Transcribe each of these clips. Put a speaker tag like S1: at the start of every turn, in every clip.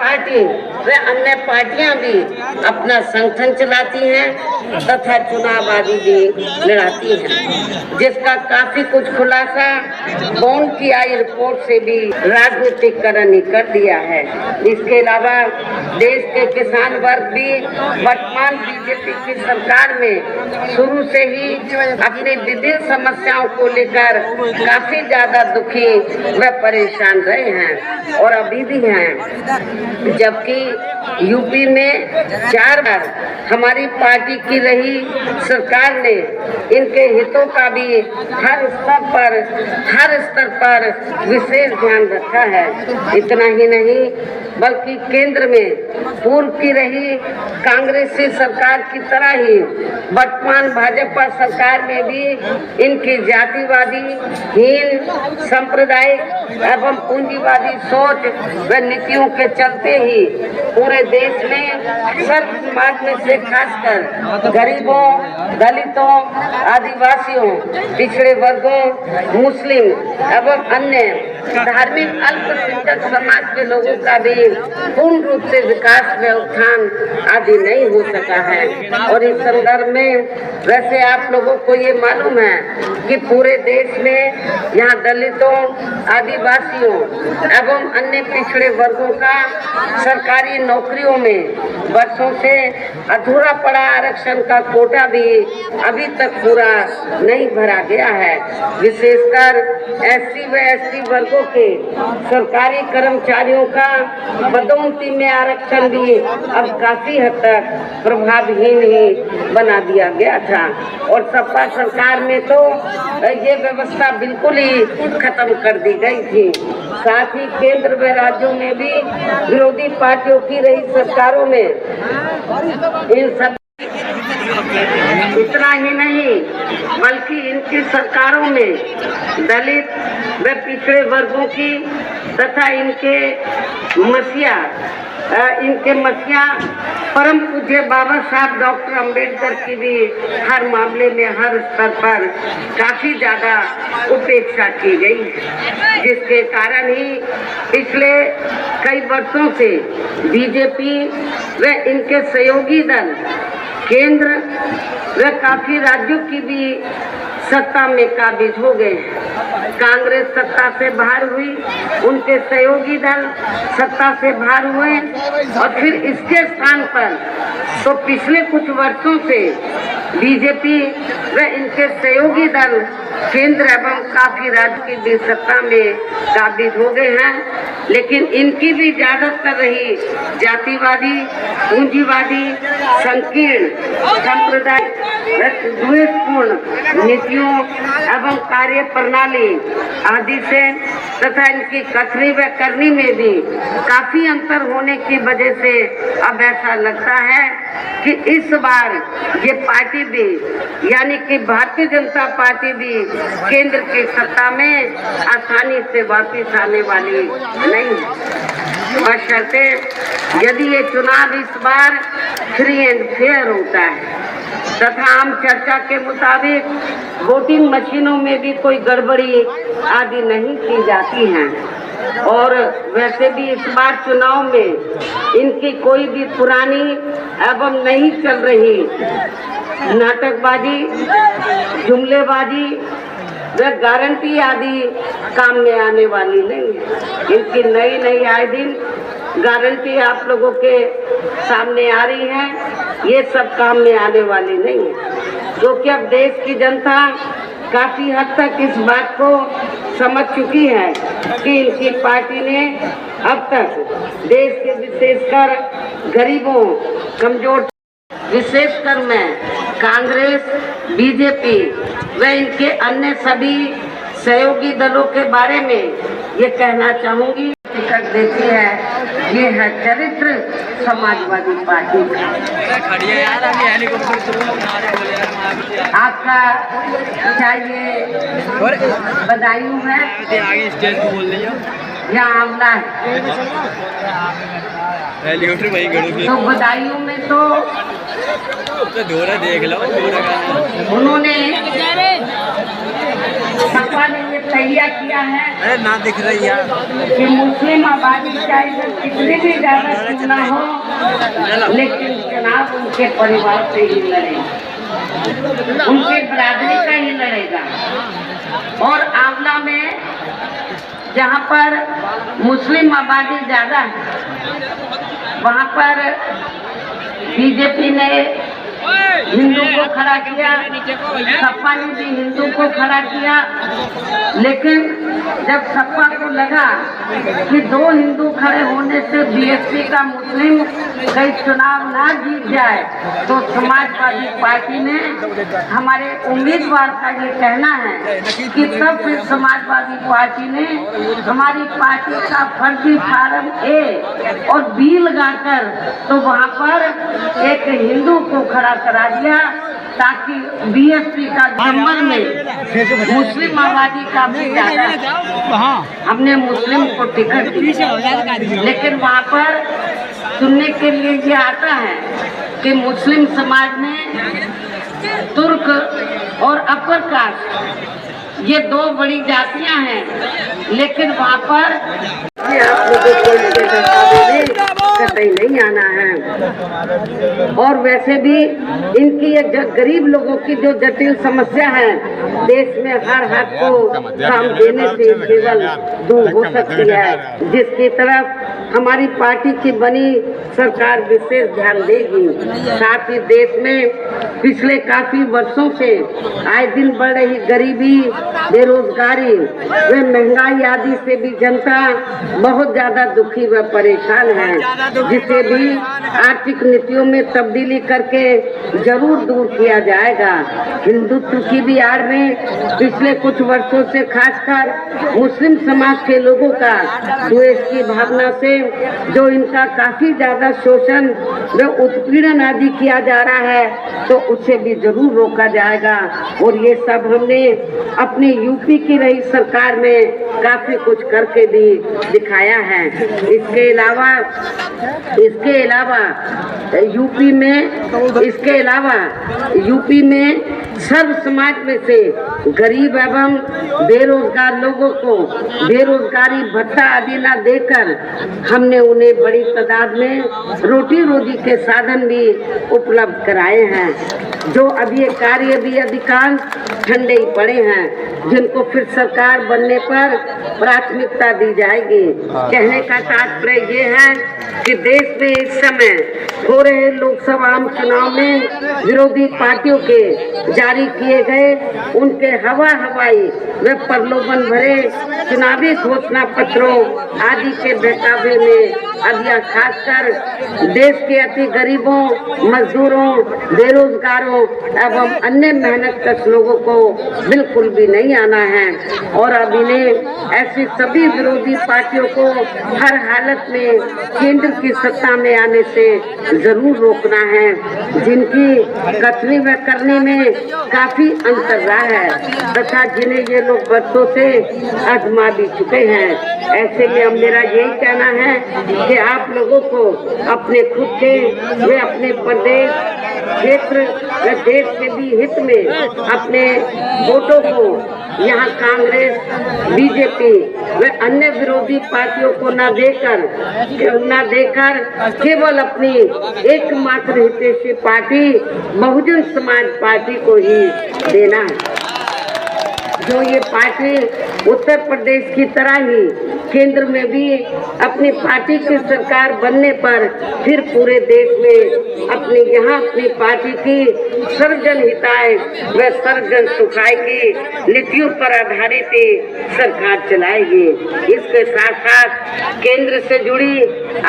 S1: Party व अन्य पार्टियां भी अपना संगठन चलाती हैं तथा चुनाव आदि भी लड़ाती हैं, जिसका काफी कुछ खुलासा बॉन्ड की आई रिपोर्ट से भी राजनीतिकरण ही कर दिया है। इसके अलावा देश के किसान वर्ग भी वर्तमान बीजेपी की सरकार में शुरू से ही अपनी विभिन्न समस्याओं को लेकर काफी ज्यादा दुखी व परेशान रहे हैं और अभी भी हैं। जबकि यूपी में 4 बार हमारी पार्टी की रही सरकार ने इनके हितों का भी हर स्तर पर विशेष ध्यान रखा है। इतना ही नहीं बल्कि केंद्र में पूर्व की रही कांग्रेसी सरकार की तरह ही वर्तमान भाजपा सरकार में भी इनकी जातिवादी, हीन, सांप्रदायिक एवं पूंजीवादी सोच व नीतियों के चलते ही पूरे देश में सर्व समाज में से खासकर गरीबों, दलितों, आदिवासियों, पिछड़े वर्गों, मुस्लिम एवं अन्य धार्मिक अल्पसंख्यक समाज के लोगों का भी पूर्ण रूप से विकास में उत्थान आदि नहीं हो सका है। और इस संदर्भ में वैसे आप लोगों को ये मालूम है कि पूरे देश में यहाँ दलितों, आदिवासियों एवं अन्य पिछड़े वर्गों का सरकारी नौकरियों में वर्षों से अधूरा पड़ा आरक्षण का कोटा भी अभी तक पूरा नहीं भरा गया है। विशेषकर एससी व एसटी वर्गों के सरकारी कर्मचारियों का पदोन्नति में आरक्षण भी अब काफी हद तक प्रभावहीन ही बना दिया गया था और सपा सरकार में तो ये व्यवस्था बिल्कुल ही खत्म कर दी गई थी। साथ ही केंद्र व राज्यों में भी विरोधी पार्टियों की रही सरकारों में इन सब इतना ही नहीं बल्कि इनकी सरकारों में दलित व पिछड़े वर्गों की तथा इनके मसीहा परम पूज्य बाबा साहब डॉक्टर अंबेडकर की भी हर मामले में हर स्तर पर काफी ज्यादा उपेक्षा की गई है, जिसके कारण ही पिछले कई वर्षों से बीजेपी व इनके सहयोगी दल केंद्र व काफी राज्यों की भी सत्ता में काबिज हो गए। कांग्रेस सत्ता से बाहर हुई, उनके सहयोगी दल सत्ता से बाहर हुए और फिर इसके स्थान पर तो पिछले कुछ वर्षों से बीजेपी व इनके सहयोगी दल केंद्र एवं काफी राज्य की भी सत्ता में काबिज हो गए हैं। लेकिन इनकी भी ज्यादातर रही जातिवादी, पूंजीवादी, संकीर्ण, सांप्रदायिक, द्वेषपूर्ण नीतियों एवं कार्य प्रणाली आदि से तथा इनकी कथनी व करनी में भी काफी अंतर होने की वजह से अब ऐसा लगता है कि इस बार ये पार्टी भी यानी कि भारतीय जनता पार्टी भी केंद्र की सत्ता में आसानी से वापस आने वाली नहीं है। बशर्ते यदि ये चुनाव इस बार फ्री एंड फेयर होता है तथा आम चर्चा के मुताबिक वोटिंग मशीनों में भी कोई गड़बड़ी आदि नहीं की जाती हैं और वैसे भी इस बार चुनाव में इनकी कोई भी पुरानी एवं नहीं चल रही नाटकबाजी, जुमलेबाजी व गारंटी आदि काम में आने वाली नहीं है। इनकी नई आए दिन गारंटी आप लोगों के सामने आ रही है, ये सब काम में आने वाली नहीं है, क्योंकि अब देश की जनता काफी हद तक इस बात को समझ चुकी है कि इनकी पार्टी ने अब तक देश के विशेषकर गरीबों, कमजोर, विशेषकर मैं कांग्रेस, बीजेपी व इनके अन्य सभी सहयोगी दलों के बारे में ये कहना चाहूंगी। टिकट देती है ये है चरित्र समाजवादी पार्टी का। आपका चाहिए बदायूं है या आंवला है, तो बदायूं में तो
S2: देख लो
S1: उन्होंने सपा ने ये तैयार किया है
S2: ना दिख रही है
S1: कि मुस्लिम आबादी चाहे कितने भी ज्यादा क्यों ना हो, लेकिन चुनाव उनके परिवार से ही लड़ेगा, उनके बरादरी का ही लड़ेगा। और आंवला में जहाँ पर मुस्लिम आबादी ज्यादा है, वहाँ पर बीजेपी ने हिंदू को खड़ा किया, सपा ने भी हिंदू को खड़ा किया। लेकिन जब सपा को लगा कि दो हिंदू खड़े होने से बीएसपी का मुस्लिम कहीं चुनाव ना जीत जाए, तो समाजवादी पार्टी ने, हमारे उम्मीदवार का ये कहना है कि तब फिर समाजवादी पार्टी ने हमारी पार्टी का फर्जी फार्म ए और बी लगाकर तो वहाँ पर एक हिंदू को खड़ा करा दिया, ताकि बीएसपी का नंबर में मुस्लिम आबादी का भी ज्यादा, हमने मुस्लिम को टिकट दी। लेकिन वहाँ पर सुनने के लिए ये आता है कि मुस्लिम समाज में तुर्क और अपर कास्ट ये दो बड़ी जातियां हैं, लेकिन वहाँ पर आप लोगों को इनके दस्तावेज कतई नहीं आना है। और वैसे भी इनकी ये गरीब लोगों की जो जटिल समस्या है, देश में हर हक को काम देने से केवल दूर हो सकती है, जिसकी तरफ हमारी पार्टी की बनी सरकार विशेष ध्यान देगी। साथ ही देश में पिछले काफी वर्षों से आए दिन बढ़ रही गरीबी, बेरोजगारी व महंगाई आदि से भी जनता बहुत ज्यादा दुखी व परेशान है, जिसे भी आर्थिक नीतियों में तब्दीली करके जरूर दूर किया जाएगा। हिंदुत्व की भी आड़ में पिछले कुछ वर्षों से खासकर मुस्लिम समाज के लोगों का द्वेष की भावना से जो इनका काफी ज्यादा शोषण व उत्पीड़न आदि किया जा रहा है, तो उसे भी जरूर रोका जाएगा। और ये सब हमने अपने यूपी की रही सरकार में काफी कुछ करके भी दिखाया है। इसके अलावा यूपी में सर्व समाज में से गरीब एवं बेरोजगार लोगों को बेरोजगारी भत्ता आदि न देकर हमने उन्हें बड़ी तादाद में रोटी रोजी के साधन भी उपलब्ध कराए हैं। जो अब ये कार्य भी अधिकांश ठंडे ही पड़े हैं, जिनको फिर सरकार बनने पर प्राथमिकता दी जाएगी। कहने का तात्पर्य ये है कि देश में इस समय हो रहे लोकसभा आम चुनाव में विरोधी पार्टियों के जारी किए गए उनके हवाई व प्रलोभन भरे चुनावी घोषणा पत्रों आदि के बहकावे में अब यह खासकर देश के अति गरीबों, मजदूरों, बेरोजगारों एवं अन्य मेहनतकश लोगों को बिल्कुल भी नहीं आना है। और अब इन्हें ऐसी सभी विरोधी पार्टियों को हर हालत में केंद्र की सत्ता में आने से जरूर रोकना है, जिनकी कथनी व करने में काफी अंतर रहा है तथा जिन्हें ये लोग बरसों से आजमा भी चुके हैं। ऐसे में अब मेरा यही कहना है कि आप लोगों को अपने खुद के वे अपने प्रदेश, क्षेत्र व देश के भी हित में अपने वोटों को यहाँ कांग्रेस, बीजेपी व अन्य विरोधी पार्टियों को न देकर केवल अपनी एकमात्र हितैषी पार्टी बहुजन समाज पार्टी को ही देना है। जो ये पार्टी उत्तर प्रदेश की तरह ही केंद्र में भी अपनी पार्टी की सरकार बनने पर फिर पूरे देश में अपनी पार्टी की सर्वजन हिताय व सर्वजन सुखाय की नीतियों पर आधारित सरकार चलाएगी। इसके साथ साथ केंद्र से जुड़ी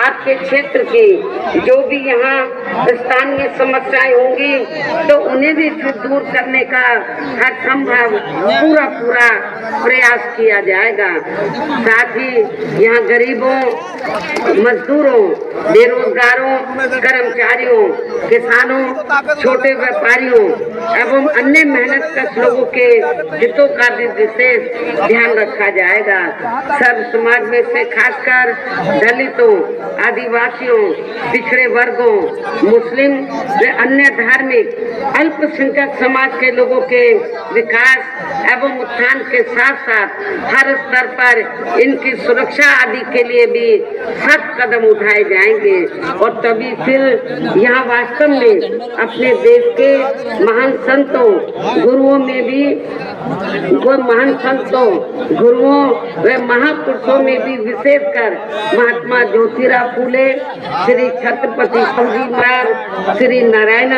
S1: आपके क्षेत्र की जो भी यहाँ स्थानीय समस्याएं होंगी तो उन्हें भी दूर करने का हर संभव पूरा प्रयास किया जाएगा। साथ ही यहाँ गरीबों, मजदूरों, बेरोजगारों, कर्मचारियों, किसानों, छोटे व्यापारियों एवं अन्य मेहनतकश लोगों के हितों का भी विशेष ध्यान रखा जाएगा। सर्व समाज में से खासकर दलितों, आदिवासियों, पिछड़े वर्गों, मुस्लिम व अन्य धार्मिक अल्पसंख्यक समाज के लोगों के विकास एवं उत्थान के साथ साथ हर स्तर पर इनकी सुरक्षा आदि के लिए भी सख्त कदम उठाए जाएंगे। और तभी फिर यहाँ वास्तव में अपने देश के महान संतों गुरुओं में भी महान संतों गुरुओं व महापुरुषों में भी विशेषकर महात्मा ज्योतिराव फूले, श्री छत्रपति शिवाजी महाराज, श्री नारायण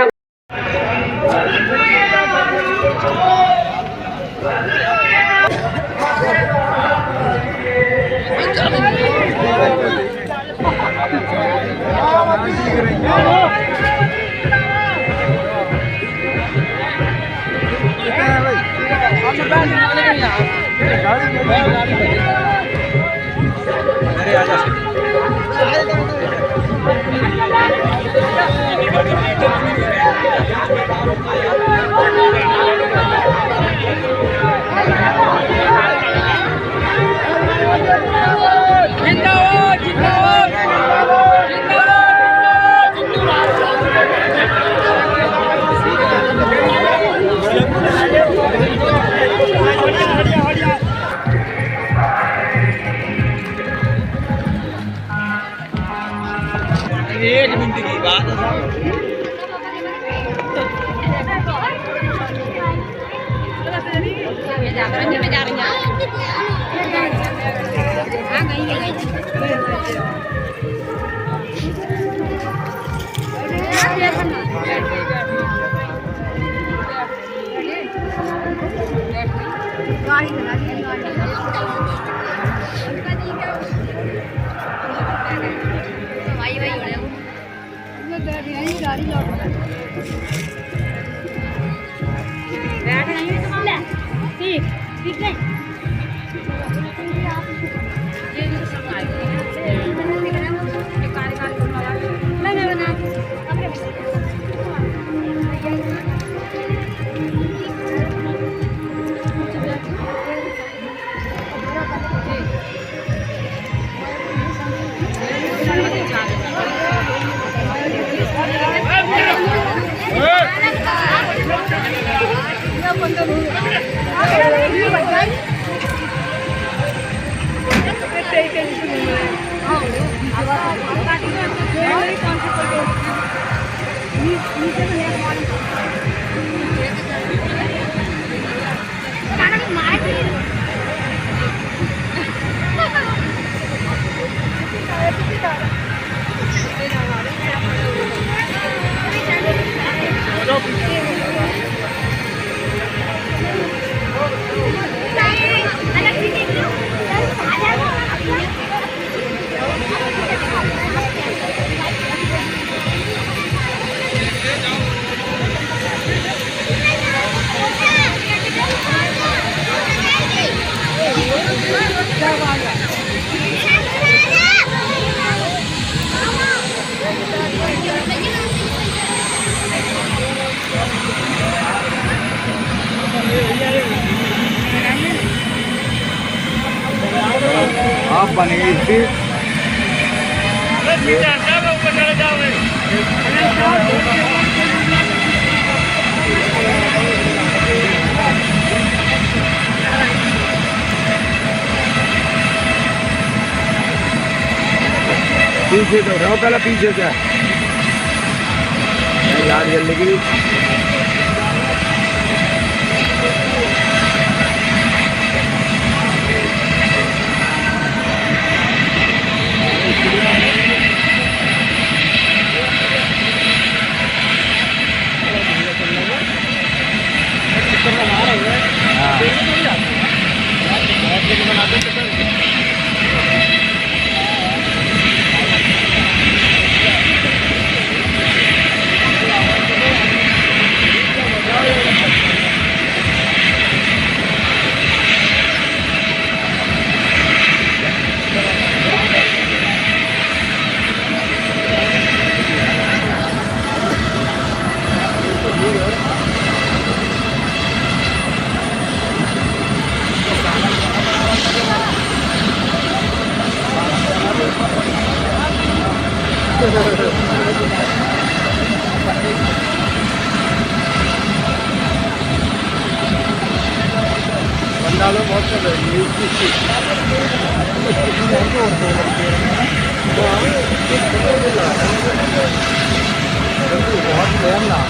S2: एक मिनट की बात आप बनेगी पीछे तो रहो, पहले पीछे से याद जल्दी की बंदा लोग बहुत कर रहे बहुत प्रेम ना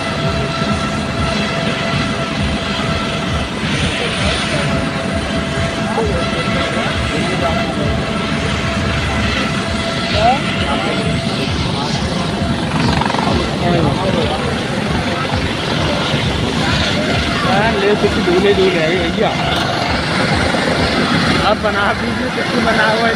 S2: ले कुछ दूल्हे दूल्हे है भैया अब बना दीजिए कुछ बना हुआ है